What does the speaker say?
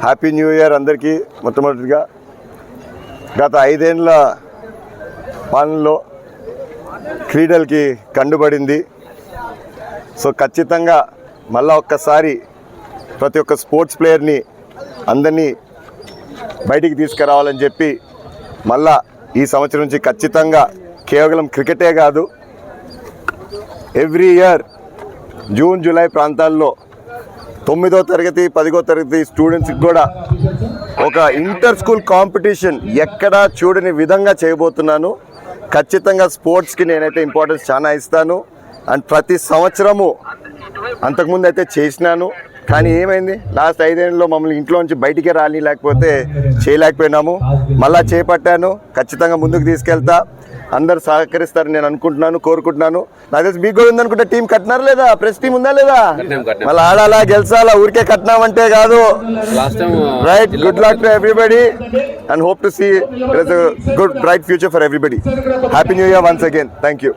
Happy new year అందరికీ. మొట్టమొదటిగా గత 5 ఏళ్ళ పాలనలో క్రీడలకి కండుబడింది. సో ఖచ్చితంగా మళ్ళా ఒక్కసారి ప్రతి ఒక్క స్పోర్ట్స్ ప్లేయర్ని అందరినీ బయటికి తీసుకురావాలని చెప్పి మళ్ళా ఈ సంవత్సరం నుంచి ఖచ్చితంగా కేవలం క్రికెటే కాదు, ఎవ్రీ ఇయర్ జూన్ జూలై ప్రాంతాల్లో 9వ తరగతి 10వ తరగతి స్టూడెంట్స్కి కూడా ఒక ఇంటర్ స్కూల్ కాంపిటీషన్ ఎక్కడా చూడని విధంగా చేయబోతున్నాను. ఖచ్చితంగా స్పోర్ట్స్కి నేనైతే ఇంపార్టెన్స్ చాలా ఇస్తాను. అండ్ ప్రతి సంవత్సరము అంతకుముందు అయితే చేసినాను, కానీ ఏమైంది లాస్ట్ 5 ఏళ్ళలో మమ్మల్ని ఇంట్లో నుంచి బయటికే లేకపోతే చేయలేకపోయినాము. మళ్ళా చేపట్టాను, ఖచ్చితంగా ముందుకు తీసుకెళ్తా. అందరు సహకరిస్తారని నేను అనుకుంటున్నాను, కోరుకుంటున్నాను. నాకు తెలిసి మీకు కూడా ఉందనుకుంటే టీం కట్టినారా లేదా? ప్రెస్ టీం ఉందా లేదా? మళ్ళీ ఆడాలా గెలిచాలా, ఊరికే కట్టినామంటే కాదు. Right, good luck to everybody and hope to see good bright future for everybody. Happy new year once again. Thank you.